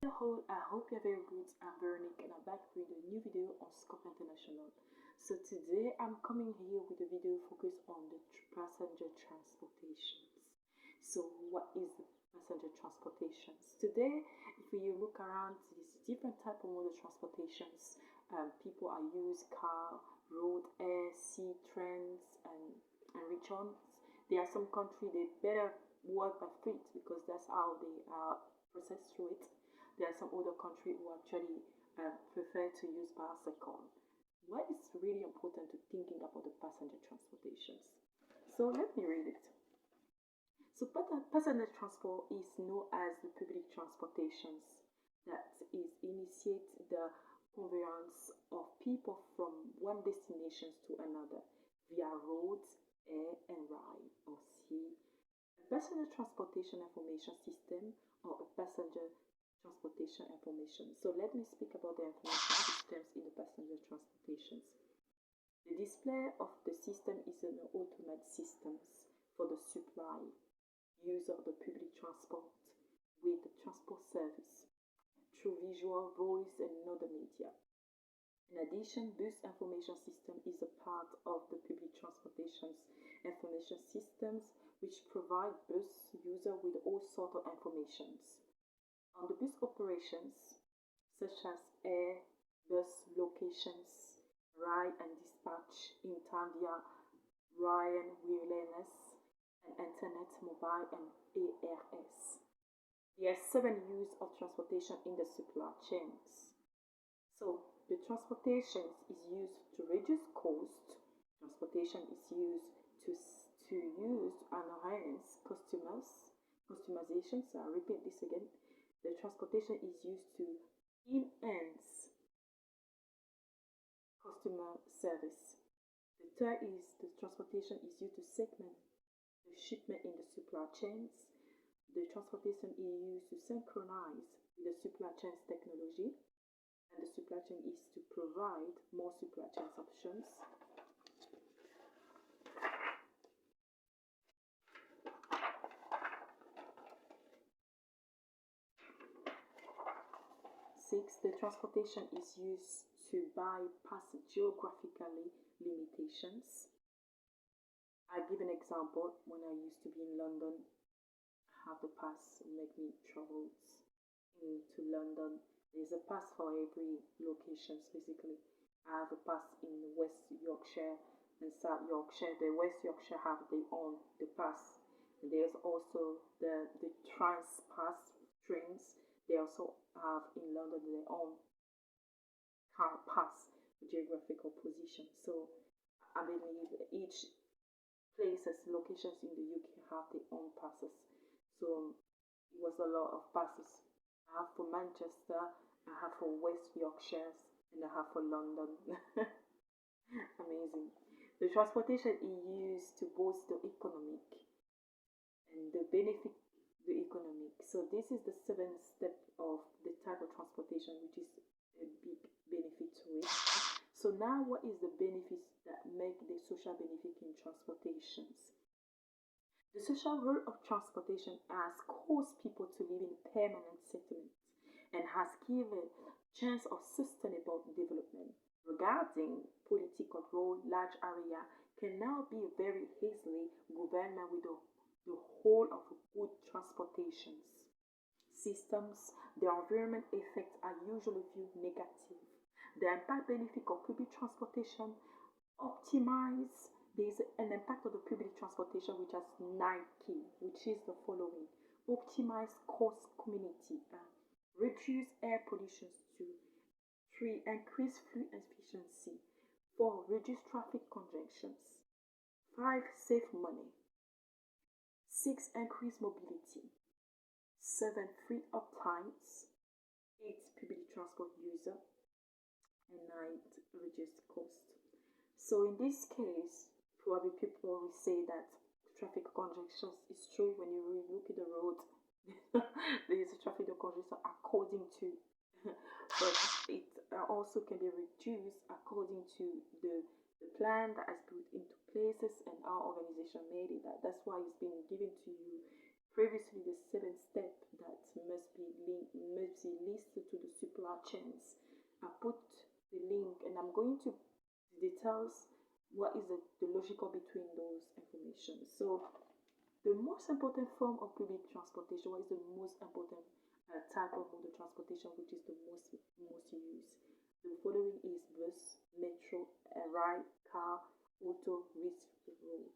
Hello, I hope you're very good. I'm Veronique and I'm back with a new video on Scope International. So today I'm coming here with a video focused on the passenger transportations. So what is the passenger transportations? Today, if you look around, there's different type of mode of transportations. People are used car, road, air, sea, trains, and which ones. There are some countries they better work by feet because that's how they are processed through it. There are some other countries who actually prefer to use bicycle. Why is really important to thinking about the passenger transportations? So let me read it. So passenger transport is known as the public transportations that is initiate the conveyance of people from one destination to another via roads, air, and rail or sea. A passenger transportation information system or a passenger transportation information. So let me speak about the information systems in the passenger transportations. The display of the system is an automated systems for the supply, use of the public transport with the transport service through visual, voice, and other media. In addition, bus information system is a part of the public transportation's information systems which provide bus user with all sorts of informations. On the bus operations, such as air, bus locations, ride and dispatch in time via Ryan wireless and internet, mobile and ARS. There are 7 uses of transportation in the supply chains. So the transportation is used to reduce cost. Transportation is used to enhance customization. So I repeat this again. The transportation is used to enhance customer service. The third is the transportation is used to segment the shipment in the supply chains. The transportation is used to synchronize with the supply chains technology. And the supply chain is to provide more supply chain options. The transportation is used to bypass geographically limitations. I give an example. When I used to be in London, I have the pass to make me travel into London. There's a pass for every location basically. I have a pass in West Yorkshire and South Yorkshire. The West Yorkshire have their own the pass. And there's also the Trans Pass trains. They also have in London their own car pass geographical position. So I believe each places, locations in the UK have their own passes. So it was a lot of passes. I have for Manchester, I have for West Yorkshire, and I have for London. Amazing. The transportation is used to boost the economic and the benefit the economic. So this is the 7th step of the type of transportation, which is a big benefit to it. So now what is the benefits that make the social benefit in transportations? The social role of transportation has caused people to live in permanent settlements and has given chance of sustainable development. Regarding political role, large area can now be very easily governed with the whole of good transportations systems. The environment effects are usually viewed negative. The impact benefit of public transportation optimize. There is an impact of the public transportation which has 9 key, which is the following: optimize cost community, reduce air pollution. 3, increase fuel efficiency. 4, reduce traffic congestions. 5, save money. 6, increase mobility. 7, free up times. 8, public transport user. And 9, reduce cost. So in this case, probably people will say that traffic congestion is true. When you look at the road, there is a traffic congestion according to, but it also can be reduced according to the plan that has put into places and our organization made it. That's why it's been given to you previously the 7 step that must be listed to the supply chains. I put the link and I'm going to details what is the logical between those information. So the most important form of public transportation, what is the most important type of mode of transportation, which is the most used? The following is bus, metro, ride, car, auto, risk, road.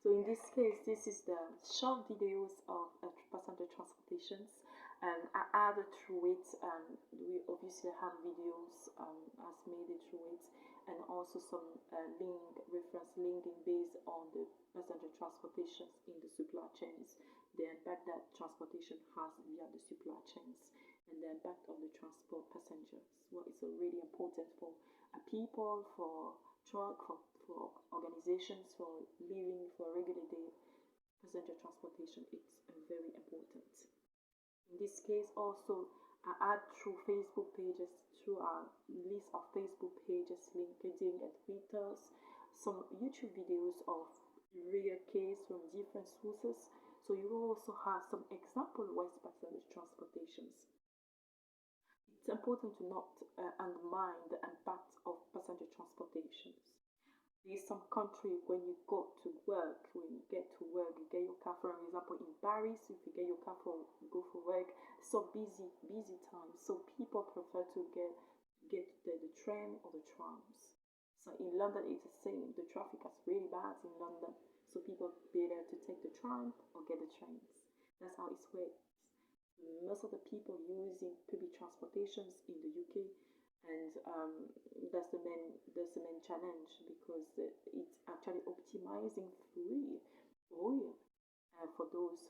So in this case, this is the short videos of passenger transportations, and I added through it, and we obviously have videos as made it through it, and also some reference linking based on the passenger transportations in the supply chains, the impact that transportation has via the supply chains, and the impact of the transport passengers. What is really important for people, for truck, for organizations, for living, for regular day passenger transportation. It's very important. In this case, also I add through Facebook pages, through our list of Facebook pages, LinkedIn and Twitter, some YouTube videos of real case from different sources. So you will also have some example West passenger transportations. It's important to not undermine the impact of passenger transportations. There's some country when you go to work, when you get to work, you get your car, for example, in Paris, if you get your car for go for work, so busy time. So people prefer to get the train or the trams. So in London, it's the same. The traffic is really bad in London, so people better to take the tram or get the trains. That's how it works. Most of the people using public transportations in the UK, and that's the main challenge, because it's actually optimizing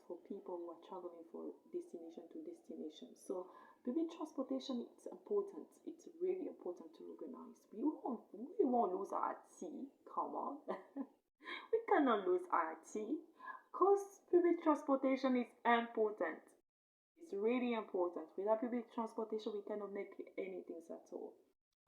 for people who are traveling from destination to destination. So public transportation, it's important. It's really important to organize. We won't lose our tea. Come on, we cannot lose our tea, because public transportation is important. It's really important. Without public transportation, we cannot make anything at all.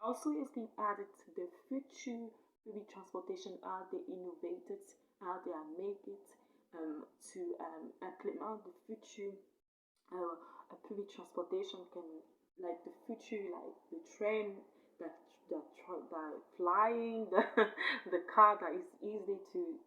Also, it's been added to the future public transportation, how they innovated, how they are making it to implement the future public transportation, can like the future, like the train that flying, the car that is easy to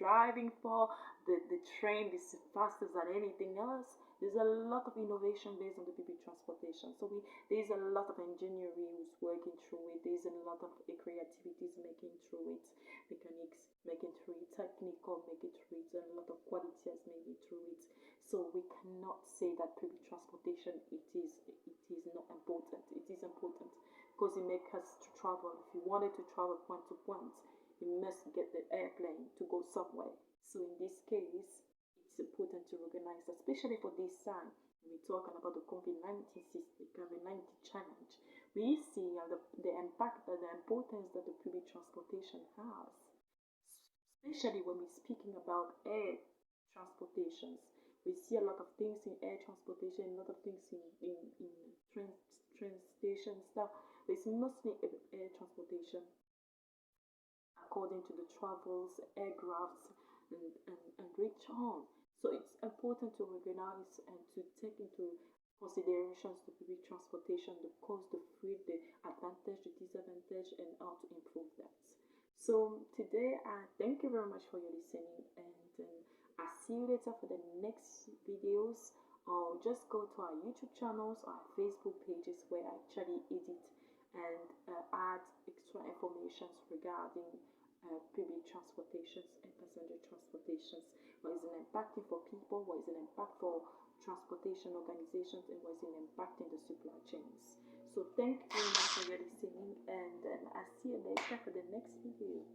driving for, the train is faster than anything else. There's a lot of innovation based on the public transportation. So there's a lot of engineering who's working through it. There's a lot of creativities making through it, mechanics making through it, technical making through it, and a lot of quality has made it through it. So we cannot say that public transportation it is not important. It is important because it makes us to travel. If you wanted to travel point to point, you must get the airplane to go somewhere. So in this case, it's important to organize, especially for this time. When we're talking about the COVID-19 challenge, we see the impact and the importance that the public transportation has, especially when we're speaking about air transportations. We see a lot of things in air transportation, a lot of things in train station stuff. It's mostly air transportation, according to the travels, aircrafts, and reach on. So it's important to organize and to take into considerations the public transportation, the cost, the free, the advantage, the disadvantage, and how to improve that. So today, I thank you very much for your listening, and I'll see you later for the next videos. Or just go to our YouTube channels, our Facebook pages, where I actually edit and add extra information regarding public transportations and passenger transportations. What is an impact for people, what is an impact for transportation organizations, and what is an impact in the supply chains. So thank you very much for your listening, and I'll see you later for the next video.